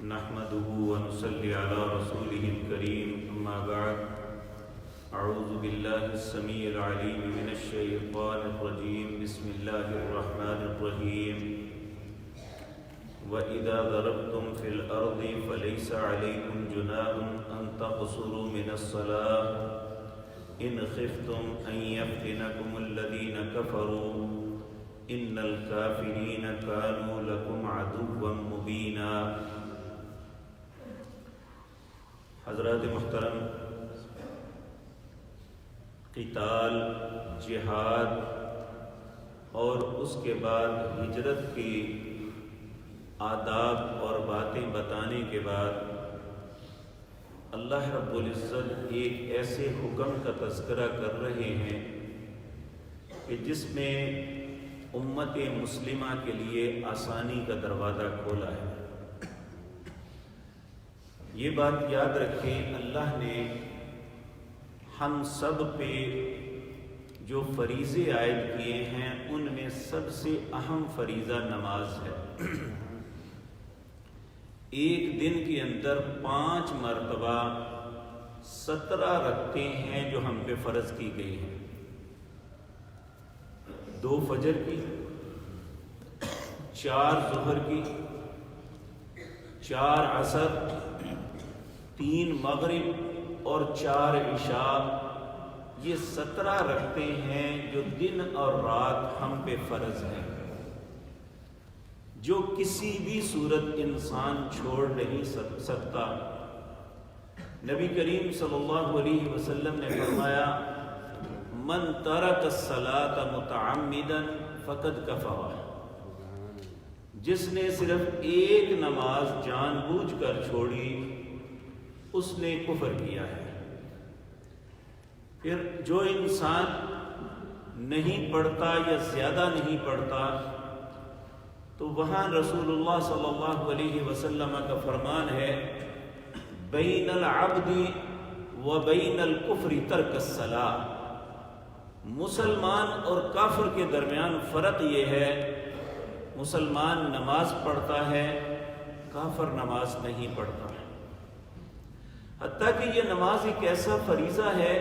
نحمده ونصلي على رسوله الكريم أما بعد أعوذ بالله السميع العليم من الشيطان الرجيم بسم الله الرحمن الرحيم وإذا ضربتم في الأرض فليس عليكم جناح أن تقصروا من الصلاة إن خفتم أن يفتنكم الذين كفروا إن الكافرين كانوا لكم عدوا مبينا۔ حضرات محترم، قتال، جہاد اور اس کے بعد ہجرت کی آداب اور باتیں بتانے کے بعد اللہ رب العزت ایک ایسے حکم کا تذکرہ کر رہے ہیں کہ جس میں امت مسلمہ کے لیے آسانی کا دروازہ کھولا ہے۔ یہ بات یاد رکھیں، اللہ نے ہم سب پہ جو فریضے عائد کیے ہیں ان میں سب سے اہم فریضہ نماز ہے۔ ایک دن کے اندر 5 مرتبہ 17 رکعتیں ہیں جو ہم پہ فرض کی گئی ہیں۔ 2 فجر کی، 4 ظہر کی، 4 عصر، 3 مغرب اور 4 عشاء، یہ 17 رکعتیں ہیں جو دن اور رات ہم پہ فرض ہیں، جو کسی بھی صورت انسان چھوڑ نہیں سکتا۔ نبی کریم صلی اللہ علیہ وسلم نے فرمایا من ترک الصلاۃ متعمدا فقد کفر، جس نے صرف ایک نماز جان بوجھ کر چھوڑی اس نے کفر کیا ہے۔ پھر جو انسان نہیں پڑھتا یا زیادہ نہیں پڑھتا تو وہاں رسول اللہ صلی اللہ علیہ وسلم کا فرمان ہے بین العبد و بین الکفر ترک الصلاۃ، مسلمان اور کافر کے درمیان فرق یہ ہے مسلمان نماز پڑھتا ہے، کافر نماز نہیں پڑھتا ہے۔ حتیٰ کہ یہ نماز ایک ایسا فریضہ ہے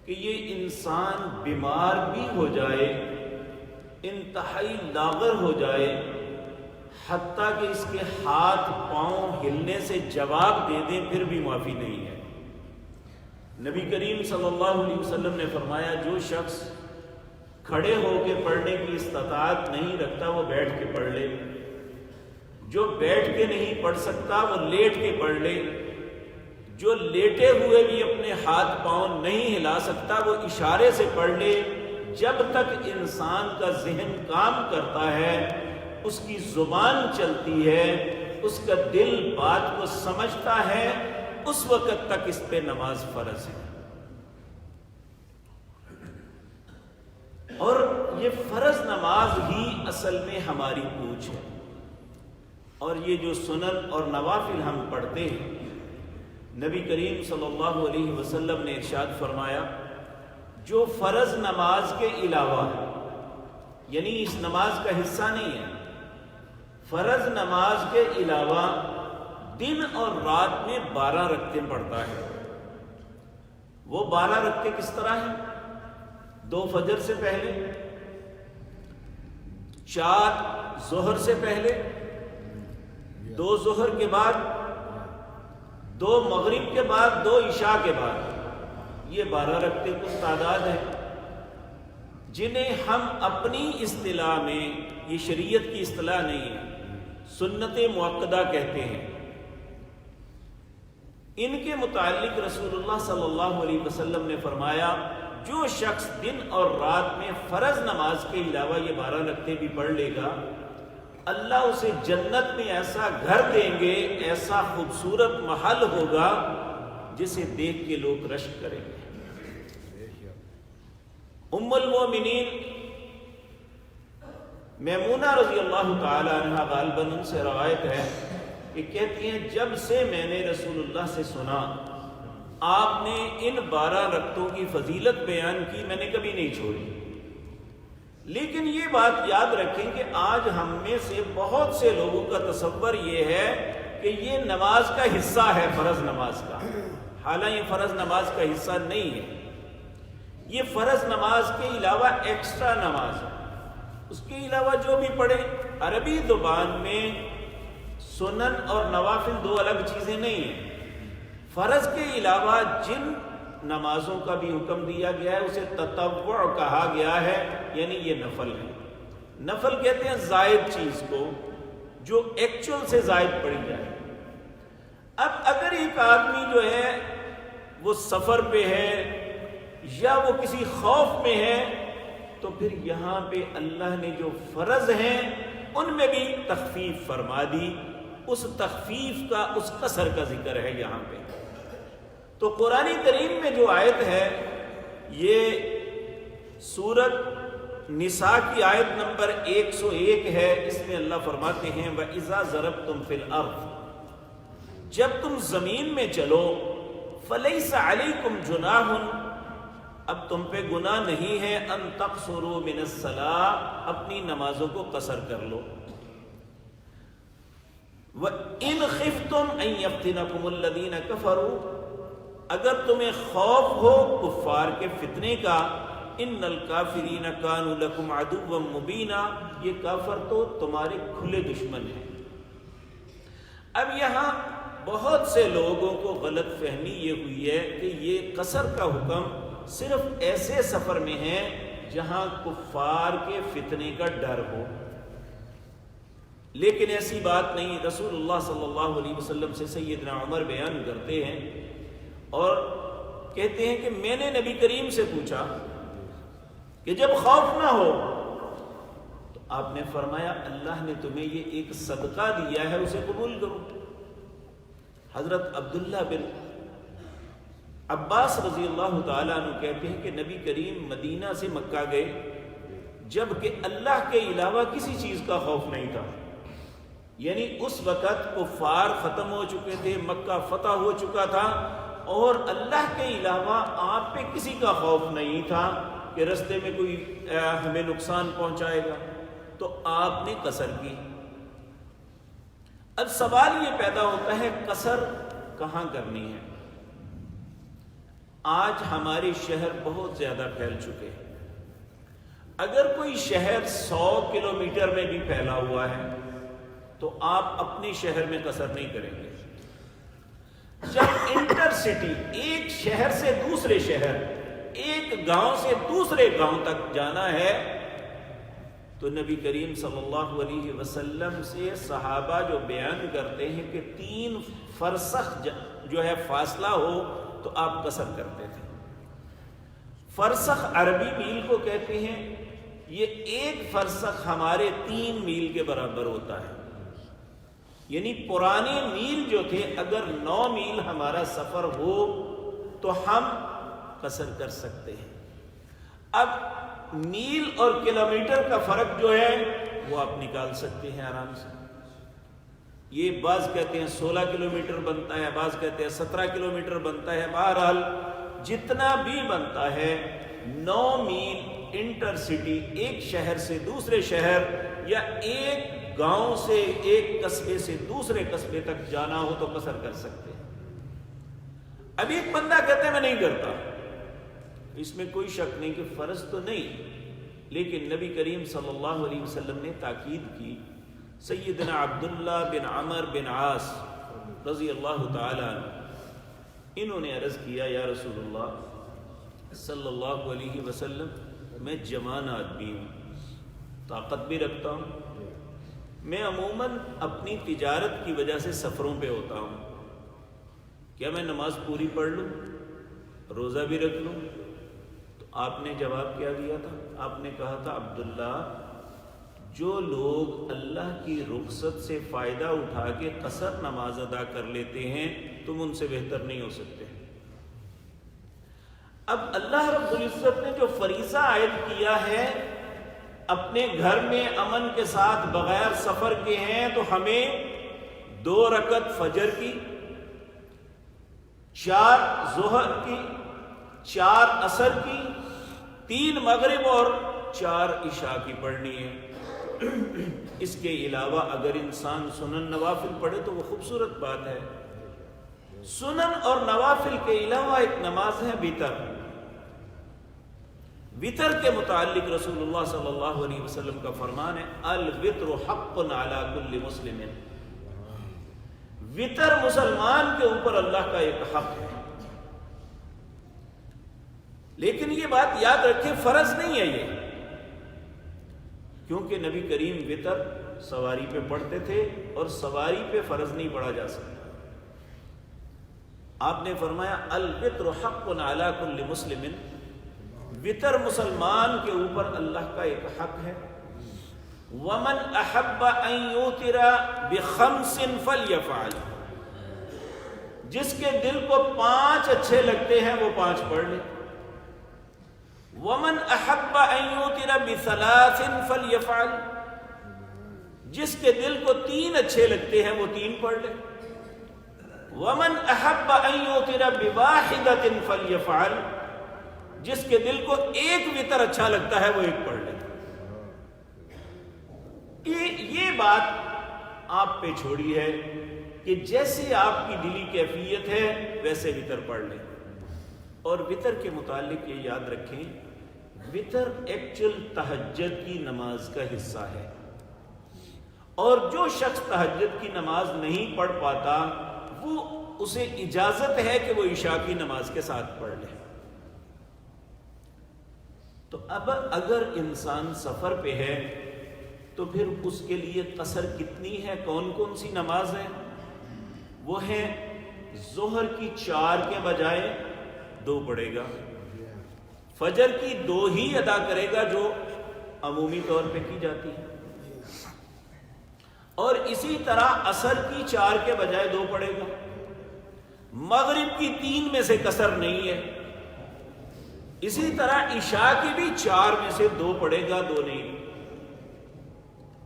کہ یہ انسان بیمار بھی ہو جائے، انتہائی لاغر ہو جائے، حتیٰ کہ اس کے ہاتھ پاؤں ہلنے سے جواب دے دیں پھر بھی معافی نہیں ہے۔ نبی کریم صلی اللہ علیہ وسلم نے فرمایا جو شخص کھڑے ہو کے پڑھنے کی استطاعت نہیں رکھتا وہ بیٹھ کے پڑھ لے، جو بیٹھ کے نہیں پڑھ سکتا وہ لیٹ کے پڑھ لے، جو لیٹے ہوئے بھی اپنے ہاتھ پاؤں نہیں ہلا سکتا وہ اشارے سے پڑھ لے۔ جب تک انسان کا ذہن کام کرتا ہے، اس کی زبان چلتی ہے، اس کا دل بات کو سمجھتا ہے، اس وقت تک اس پہ نماز فرض ہے۔ اور یہ فرض نماز ہی اصل میں ہماری پوچھ ہے۔ اور یہ جو سنن اور نوافل ہم پڑھتے ہیں، نبی کریم صلی اللہ علیہ وسلم نے ارشاد فرمایا جو فرض نماز کے علاوہ ہے، یعنی اس نماز کا حصہ نہیں ہے، فرض نماز کے علاوہ دن اور رات میں 12 رکعتیں پڑھتا ہے۔ وہ 12 رکعتیں کس طرح ہیں؟ 2 فجر سے پہلے، 4 ظہر سے پہلے، 2 ظہر کے بعد، 2 مغرب کے بعد، 2 عشاء کے بعد، یہ 12 رکعتیں کل تعداد ہے جنہیں ہم اپنی اصطلاح میں، یہ شریعت کی اصطلاح نہیں ہے، سنت مؤکدہ کہتے ہیں۔ ان کے متعلق رسول اللہ صلی اللہ علیہ وسلم نے فرمایا جو شخص دن اور رات میں فرض نماز کے علاوہ یہ 12 رکعتیں بھی پڑھ لے گا، اللہ اسے جنت میں ایسا گھر دیں گے، ایسا خوبصورت محل ہوگا جسے دیکھ کے لوگ رشک کریں گے۔ ام المومنین میمونہ رضی اللہ تعالی عنہا غالباً ان سے روایت ہے کہ کہتی ہیں جب سے میں نے رسول اللہ سے سنا آپ نے ان 12 رکعتوں کی فضیلت بیان کی، میں نے کبھی نہیں چھوڑی۔ لیکن یہ بات یاد رکھیں کہ آج ہم میں سے بہت سے لوگوں کا تصور یہ ہے کہ یہ نماز کا حصہ ہے، فرض نماز کا، حالانکہ یہ فرض نماز کا حصہ نہیں ہے، یہ فرض نماز کے علاوہ ایکسٹرا نماز ہے۔ اس کے علاوہ جو بھی پڑھے، عربی زبان میں سنن اور نوافل دو الگ چیزیں نہیں ہیں۔ فرض کے علاوہ جن نمازوں کا بھی حکم دیا گیا ہے اسے تطوع کہا گیا ہے، یعنی یہ نفل ہے۔ نفل کہتے ہیں زائد چیز کو جو ایکچول سے زائد پڑھی جائے۔ اب اگر ایک آدمی جو ہے وہ سفر پہ ہے یا وہ کسی خوف میں ہے تو پھر یہاں پہ اللہ نے جو فرض ہیں ان میں بھی تخفیف فرما دی، اس تخفیف کا، اس قصر کا ذکر ہے یہاں پہ۔ تو قرآن کریم میں جو آیت ہے یہ سورۃ نساء کی آیت نمبر 101 ہے۔ اس میں اللہ فرماتے ہیں وَإِذَا ضَرَبْتُمْ فِي الْأَرْضِ، جب تم زمین میں چلو، فَلَيْسَ عَلَيْكُمْ جُنَاحٌ، اب تم پہ گناہ نہیں ہے، ان تقصروا من الصلاۃ، اپنی نمازوں کو قصر کر لو۔ وَإِنْ خِفْتُمْ أَنْ يَفْتِنَكُمُ الَّذِينَ كَفَرُوا، اگر تمہیں خوف ہو کفار کے فتنے کا، ان الکافرین کانوا لکم عدوا مبینا، یہ کافر تو تمہارے کھلے دشمن ہیں۔ اب یہاں بہت سے لوگوں کو غلط فہمی یہ ہوئی ہے کہ یہ قصر کا حکم صرف ایسے سفر میں ہے جہاں کفار کے فتنے کا ڈر ہو، لیکن ایسی بات نہیں۔ رسول اللہ صلی اللہ علیہ وسلم سے سیدنا عمر بیان کرتے ہیں اور کہتے ہیں کہ میں نے نبی کریم سے پوچھا کہ جب خوف نہ ہو تو آپ نے فرمایا اللہ نے تمہیں یہ ایک صدقہ دیا ہے، اسے قبول کرو۔ حضرت عبداللہ بن عباس رضی اللہ تعالیٰ عنہ کہتے ہیں کہ نبی کریم مدینہ سے مکہ گئے جبکہ اللہ کے علاوہ کسی چیز کا خوف نہیں تھا، یعنی اس وقت کفار ختم ہو چکے تھے، مکہ فتح ہو چکا تھا اور اللہ کے علاوہ آپ پہ کسی کا خوف نہیں تھا کہ رستے میں کوئی ہمیں نقصان پہنچائے گا، تو آپ نے قصر کی۔ اب سوال یہ پیدا ہوتا ہے قصر کہاں کرنی ہے؟ آج ہمارے شہر بہت زیادہ پھیل چکے ہیں۔ اگر کوئی شہر 100 کلومیٹر میں بھی پھیلا ہوا ہے تو آپ اپنے شہر میں قصر نہیں کریں گے۔ جب انٹر سٹی، ایک شہر سے دوسرے شہر، ایک گاؤں سے دوسرے گاؤں تک جانا ہے تو نبی کریم صلی اللہ علیہ وسلم سے صحابہ جو بیان کرتے ہیں کہ 3 فرسخ جو ہے فاصلہ ہو تو آپ قصر کرتے تھے۔ فرسخ عربی میل کو کہتے ہیں، یہ 1 فرسخ ہمارے 3 میل کے برابر ہوتا ہے، یعنی پرانے میل جو تھے اگر 9 میل ہمارا سفر ہو تو ہم قصر کر سکتے ہیں۔ اب میل اور کلومیٹر کا فرق جو ہے وہ آپ نکال سکتے ہیں آرام سے۔ یہ بعض کہتے ہیں 16 کلومیٹر بنتا ہے، بعض کہتے ہیں 17 کلومیٹر بنتا ہے، بہرحال جتنا بھی بنتا ہے 9 میل انٹر سٹی، ایک شہر سے دوسرے شہر یا ایک گاؤں سے ایک قصبے سے دوسرے قصبے تک جانا ہو تو قصر کر سکتے ہیں۔ اب ایک بندہ کہتے ہیں میں نہیں کرتا، اس میں کوئی شک نہیں کہ فرض تو نہیں، لیکن نبی کریم صلی اللہ علیہ وسلم نے تاکید کی۔ سیدنا عبداللہ بن عمر بن عاص رضی اللہ تعالی عنہ، انہوں نے عرض کیا یا رسول اللہ صلی اللہ علیہ وسلم، میں جوان آدمی ہوں، طاقت بھی رکھتا ہوں، میں عموماً اپنی تجارت کی وجہ سے سفروں پہ ہوتا ہوں، کیا میں نماز پوری پڑھ لوں، روزہ بھی رکھ لوں؟ تو آپ نے جواب کیا دیا تھا؟ آپ نے کہا تھا عبداللہ، جو لوگ اللہ کی رخصت سے فائدہ اٹھا کے قصر نماز ادا کر لیتے ہیں تم ان سے بہتر نہیں ہو سکتے۔ اب اللہ رب العزت نے جو فریضہ عائد کیا ہے اپنے گھر میں امن کے ساتھ بغیر سفر کے ہیں، تو ہمیں 2 رکعت فجر کی، 4 ظہر کی، 4 عصر کی، 3 مغرب اور 4 عشاء کی پڑھنی ہے۔ اس کے علاوہ اگر انسان سنن نوافل پڑھے تو وہ خوبصورت بات ہے۔ سنن اور نوافل کے علاوہ ایک نماز ہے وتر۔ وتر کے متعلق رسول اللہ صلی اللہ علیہ وسلم کا فرمان ہے الوتر حق علی کل مسلم، وتر مسلمان کے اوپر اللہ کا ایک حق ہے۔ لیکن یہ بات یاد رکھیں فرض نہیں ہے یہ، کیونکہ نبی کریم وتر سواری پہ پڑھتے تھے اور سواری پہ فرض نہیں پڑھا جا سکتا۔ آپ نے فرمایا الوتر حق علی کل مسلم، وتر مسلمان کے اوپر اللہ کا ایک حق ہے۔ ومن احب ان یوتر بخمس فلیفعل، جس کے دل کو 5 اچھے لگتے ہیں وہ 5 پڑھ لے۔ ومن احب ان یوتر بثلاث فلیفعل، جس کے دل کو 3 اچھے لگتے ہیں وہ 3 پڑھ لے۔ ومن احب ان یوتر بواحدۃ فلیفعل، جس کے دل کو 1 وتر اچھا لگتا ہے وہ 1 پڑھ لے۔ یہ بات آپ پہ چھوڑی ہے کہ جیسے آپ کی دلی کیفیت ہے ویسے وتر پڑھ لیں۔ اور وتر کے متعلق یہ یاد رکھیں، وتر ایکچوئل تہجد کی نماز کا حصہ ہے، اور جو شخص تہجد کی نماز نہیں پڑھ پاتا وہ اسے اجازت ہے کہ وہ عشاء کی نماز کے ساتھ پڑھ لے۔ تو اب اگر انسان سفر پہ ہے تو پھر اس کے لیے قصر کتنی ہے، کون کون سی نماز ہے؟ وہ ہے ظہر کی 4 کے بجائے 2 پڑھے گا، فجر کی 2 ہی ادا کرے گا جو عمومی طور پہ کی جاتی ہے، اور اسی طرح عصر کی 4 کے بجائے 2 پڑھے گا، مغرب کی 3 میں سے قصر نہیں ہے، اسی طرح عشاء کی بھی 4 میں سے 2 پڑھے گا، 2 نہیں۔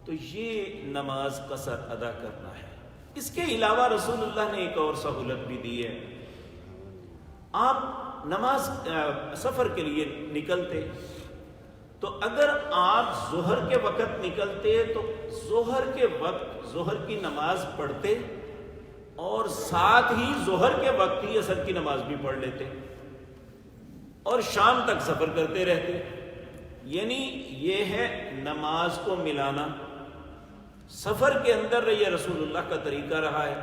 تو یہ نماز قصر ادا کرنا ہے۔ اس کے علاوہ رسول اللہ نے ایک اور سہولت بھی دی ہے۔ آپ نماز سفر کے لیے نکلتے تو اگر آپ ظہر کے وقت نکلتے تو ظہر کے وقت ظہر کی نماز پڑھتے اور ساتھ ہی ظہر کے وقت ہی عصر کی نماز بھی پڑھ لیتے اور شام تک سفر کرتے رہتے۔ یعنی یہ ہے نماز کو ملانا۔ سفر کے اندر یہ رسول اللہ کا طریقہ رہا ہے۔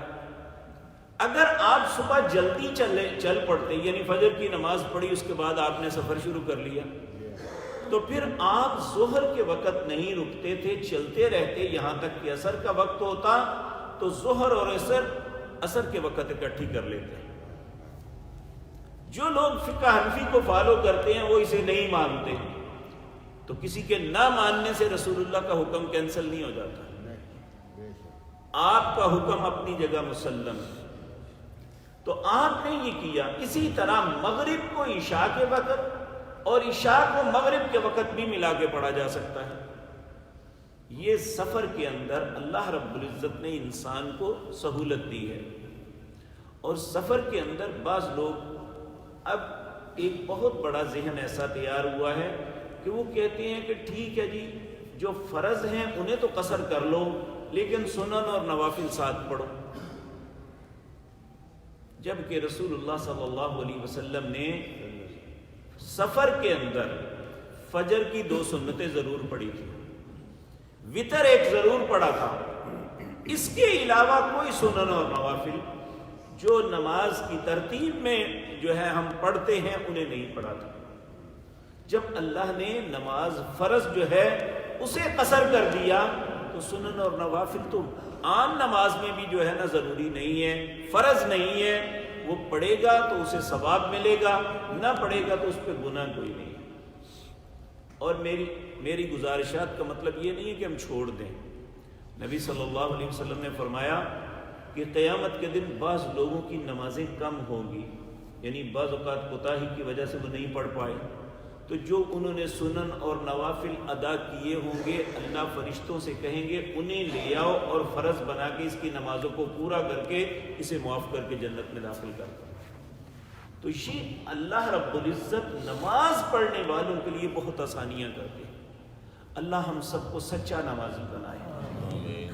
اگر آپ صبح جلدی چل پڑتے، یعنی فجر کی نماز پڑھی اس کے بعد آپ نے سفر شروع کر لیا، تو پھر آپ ظہر کے وقت نہیں رکتے تھے، چلتے رہتے یہاں تک کہ عصر کا وقت ہوتا، تو ظہر اور عصر کے وقت اکٹھی کر لیتے۔ جو لوگ فقہ حنفی کو فالو کرتے ہیں وہ اسے نہیں مانتے، تو کسی کے نہ ماننے سے رسول اللہ کا حکم کینسل نہیں ہو جاتا۔ آپ کا حکم اپنی جگہ مسلم ہے، تو آپ نے یہ کیا۔ اسی طرح مغرب کو عشاء کے وقت اور عشاء کو مغرب کے وقت بھی ملا کے پڑھا جا سکتا ہے۔ یہ سفر کے اندر اللہ رب العزت نے انسان کو سہولت دی ہے۔ اور سفر کے اندر بعض لوگ، اب ایک بہت بڑا ذہن ایسا تیار ہوا ہے کہ وہ کہتے ہیں کہ ٹھیک ہے جی، جو فرض ہیں انہیں تو قصر کر لو لیکن سنن اور نوافل ساتھ پڑھو، جبکہ رسول اللہ صلی اللہ علیہ وسلم نے سفر کے اندر فجر کی 2 سنتیں ضرور پڑھی تھی، وتر ایک ضرور پڑھا تھا، اس کے علاوہ کوئی سنن اور نوافل جو نماز کی ترتیب میں جو ہے ہم پڑھتے ہیں انہیں نہیں پڑھا تھا۔ جب اللہ نے نماز فرض جو ہے اسے قصر کر دیا تو سنن اور نوافل تو عام نماز میں بھی جو ہے نا ضروری نہیں ہے، فرض نہیں ہے، وہ پڑھے گا تو اسے ثواب ملے گا، نہ پڑھے گا تو اس پہ گناہ کوئی نہیں ہے۔ اور میری گزارشات کا مطلب یہ نہیں ہے کہ ہم چھوڑ دیں۔ نبی صلی اللہ علیہ وسلم نے فرمایا کہ قیامت کے دن بعض لوگوں کی نمازیں کم ہوں گی، یعنی بعض اوقات کوتاہی کی وجہ سے وہ نہیں پڑھ پائے، تو جو انہوں نے سنن اور نوافل ادا کیے ہوں گے اللہ فرشتوں سے کہیں گے انہیں لے آؤ اور فرض بنا کے اس کی نمازوں کو پورا کر کے اسے معاف کر کے جنت میں داخل کر دو۔ تو یہ اللہ رب العزت نماز پڑھنے والوں کے لیے بہت آسانیاں کرتے ہیں۔ اللہ ہم سب کو سچا نمازی بنائے۔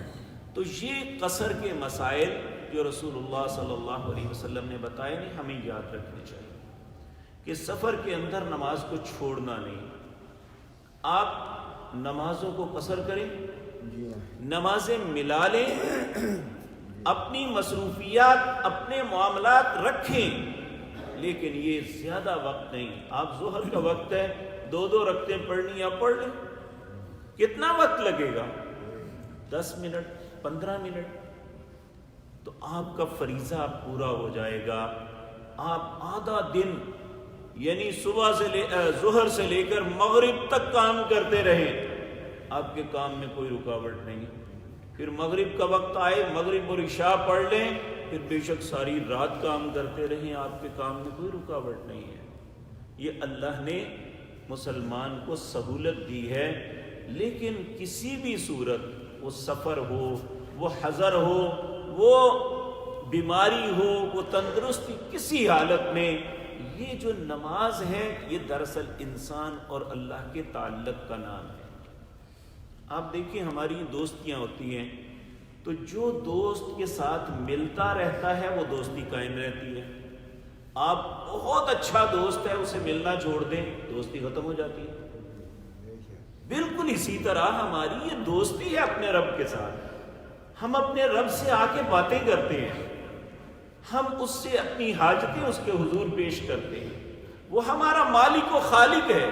تو یہ قصر کے مسائل جو رسول اللہ صلی اللہ علیہ وسلم نے بتائے نہیں، ہمیں یاد رکھنے چاہیے کہ سفر کے اندر نماز کو چھوڑنا نہیں۔ آپ نمازوں کو قصر کریں، نمازیں ملا لیں، اپنی مصروفیات اپنے معاملات رکھیں، لیکن یہ زیادہ وقت نہیں۔ آپ ظہر کا وقت ہے، 2 رکعتیں پڑھنی، آپ پڑھ لیں۔ کتنا وقت لگے گا؟ 10 منٹ، 15 منٹ، تو آپ کا فریضہ پورا ہو جائے گا۔ آپ آدھا دن یعنی صبح سے ظہر سے لے کر مغرب تک کام کرتے رہیں، آپ کے کام میں کوئی رکاوٹ نہیں۔ پھر مغرب کا وقت آئے، مغرب اور عشاء پڑھ لیں، پھر بے شک ساری رات کام کرتے رہیں، آپ کے کام میں کوئی رکاوٹ نہیں ہے۔ یہ اللہ نے مسلمان کو سہولت دی ہے، لیکن کسی بھی صورت، وہ سفر ہو، وہ حضر ہو، وہ بیماری ہو، وہ تندرستی، کسی حالت میں یہ جو نماز ہے یہ دراصل انسان اور اللہ کے تعلق کا نام ہے۔ آپ دیکھیں ہماری دوستیاں ہوتی ہیں، تو جو دوست کے ساتھ ملتا رہتا ہے وہ دوستی قائم رہتی ہے۔ آپ بہت اچھا دوست ہے، اسے ملنا چھوڑ دیں، دوستی ختم ہو جاتی ہے۔ بالکل اسی طرح ہماری یہ دوستی ہے اپنے رب کے ساتھ۔ ہم اپنے رب سے آ کے باتیں کرتے ہیں، ہم اس سے اپنی حاجتیں اس کے حضور پیش کرتے ہیں، وہ ہمارا مالک و خالق ہے،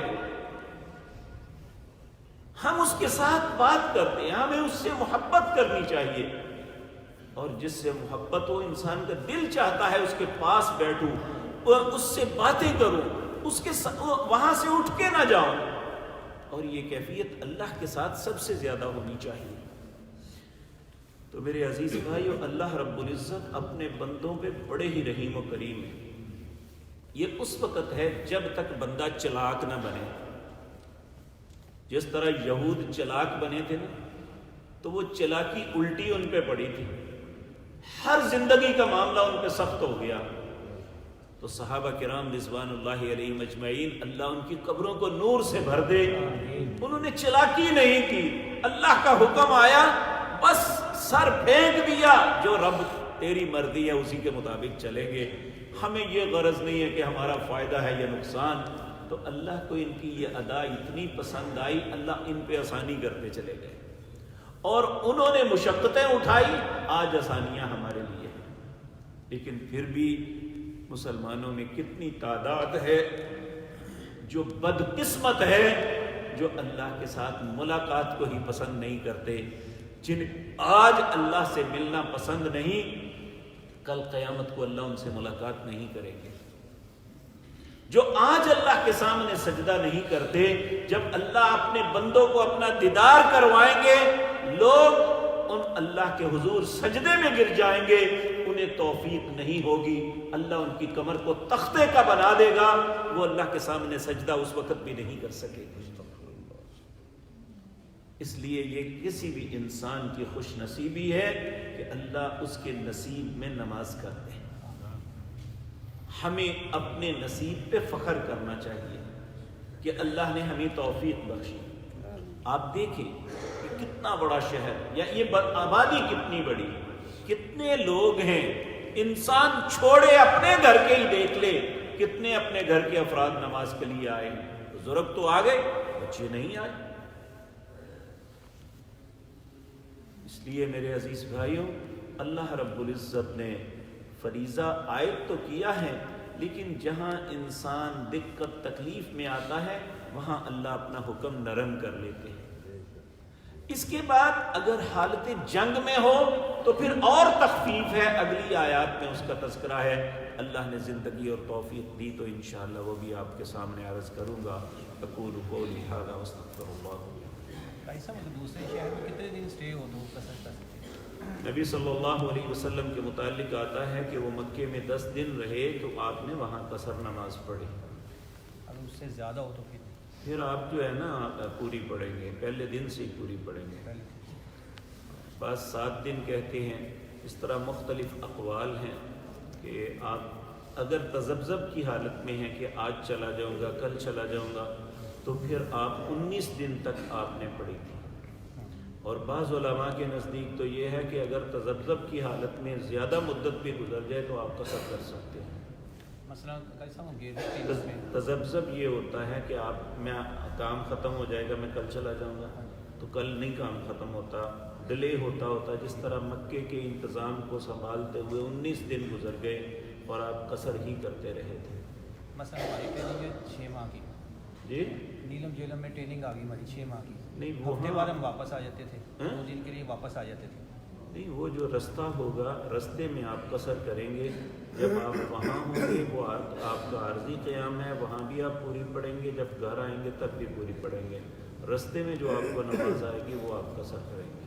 ہم اس کے ساتھ بات کرتے ہیں، ہمیں اس سے محبت کرنی چاہیے، اور جس سے محبت ہو، انسان کا دل چاہتا ہے اس کے پاس بیٹھوں اور اس سے باتیں کروں، اس کے وہاں سے اٹھ کے نہ جاؤں، اور یہ کیفیت اللہ کے ساتھ سب سے زیادہ ہونی چاہیے۔ تو میرے عزیز بھائیو، اللہ رب العزت اپنے بندوں پہ بڑے ہی رحیم و کریم ہے۔ یہ اس وقت ہے جب تک بندہ چلاک نہ بنے۔ جس طرح یہود چلاک بنے تھے نا، تو وہ چلاکی الٹی ان پہ پڑی تھی، ہر زندگی کا معاملہ ان پہ سخت ہو گیا۔ تو صحابہ کرام رضوان اللہ علیہم اجمعین، اللہ ان کی قبروں کو نور سے بھر دے، انہوں نے چلاکی نہیں کی، اللہ کا حکم آیا بس سر پھینک دیا، جو رب تیری مرضی ہے اسی کے مطابق چلیں گے، ہمیں یہ غرض نہیں ہے کہ ہمارا فائدہ ہے یا نقصان۔ تو اللہ کو ان کی یہ ادا اتنی پسند آئی، اللہ ان پہ آسانی کرتے چلے گئے، اور انہوں نے مشقتیں اٹھائی، آج آسانیاں ہمارے لیے ہیں۔ لیکن پھر بھی مسلمانوں میں کتنی تعداد ہے جو بدقسمت ہے، جو اللہ کے ساتھ ملاقات کو ہی پسند نہیں کرتے، جن آج اللہ سے ملنا پسند نہیں، کل قیامت کو اللہ ان سے ملاقات نہیں کریں گے۔ جو آج اللہ کے سامنے سجدہ نہیں کرتے، جب اللہ اپنے بندوں کو اپنا دیدار کروائیں گے، لوگ ان اللہ کے حضور سجدے میں گر جائیں گے، انہیں توفیق نہیں ہوگی، اللہ ان کی کمر کو تختے کا بنا دے گا، وہ اللہ کے سامنے سجدہ اس وقت بھی نہیں کر سکے گے۔ اس لیے یہ کسی بھی انسان کی خوش نصیبی ہے کہ اللہ اس کے نصیب میں نماز کر دے۔ ہمیں اپنے نصیب پہ فخر کرنا چاہیے کہ اللہ نے ہمیں توفیق بخشی۔ آپ دیکھیں کہ کتنا بڑا شہر، یا یہ آبادی کتنی بڑی، کتنے لوگ ہیں، انسان چھوڑے اپنے گھر کے ہی دیکھ لے، کتنے اپنے گھر کے افراد نماز کے لیے آئے، بزرگ تو آ گئے، بچے نہیں آئے۔ اس لیے میرے عزیز بھائیوں، اللہ رب العزت نے فریضہ عائد تو کیا ہے، لیکن جہاں انسان دقت تکلیف میں آتا ہے وہاں اللہ اپنا حکم نرم کر لیتے ہیں۔ اس کے بعد اگر حالت جنگ میں ہو تو پھر اور تخفیف ہے، اگلی آیات میں اس کا تذکرہ ہے۔ اللہ نے زندگی اور توفیق دی تو انشاءاللہ وہ بھی آپ کے سامنے عرض کروں گا۔ اقول قولی ھذا واستغفر اللہ۔ بھائی صاحب، دوسرے شہر میں کتنے دن اسٹے ہو تو قصر کر سکتے ہیں؟ نبی صلی اللہ علیہ وسلم کے متعلق آتا ہے کہ وہ مکے میں 10 دن رہے تو آپ نے وہاں قصر نماز پڑھی۔ اگر اس سے زیادہ ہو تو پھر آپ جو ہے نا پوری پڑھیں گے، پہلے دن سے ہی پوری پڑھیں گے۔ بعض 7 دن کہتے ہیں، اس طرح مختلف اقوال ہیں کہ آپ اگر تذبذب کی حالت میں ہیں کہ آج چلا جاؤں گا، کل چلا جاؤں گا، تو پھر آپ 19 دن تک آپ نے پڑھی تھی. اور بعض علماء کے نزدیک تو یہ ہے کہ اگر تذبذب کی حالت میں زیادہ مدت بھی گزر جائے تو آپ قصر کر سکتے ہیں. مثلا کیسا ہوں گے تذبذب یہ ہوتا ہے کہ میں کام ختم ہو جائے گا، میں کل چلا جاؤں گا، تو کل نہیں کام ختم ہوتا، ڈیلے ہوتا جس طرح مکے کے انتظام کو سنبھالتے ہوئے 19 دن گزر گئے اور آپ قصر ہی کرتے رہے تھے. مثلا ہماری ٹریننگ ہے 6 ماہ کی. جی نیلم جیلم میں ٹریننگ آ گئی ہماری 6 ماہ کی. نہیں، ہفتے بعد ہم واپس آ جاتے تھے، ہاں؟ 2 دن کے لیے واپس آ جاتے تھے. نہیں، وہ جو رستہ ہوگا رستے میں آپ قصر کریں گے. جب آپ وہاں ہوں گے وہ آپ کا عارضی قیام ہے، وہاں بھی آپ پوری پڑھیں گے، جب گھر آئیں گے تب بھی پوری پڑھیں گے. رستے میں جو آپ کو نماز آئے گی وہ آپ قصر کریں گے.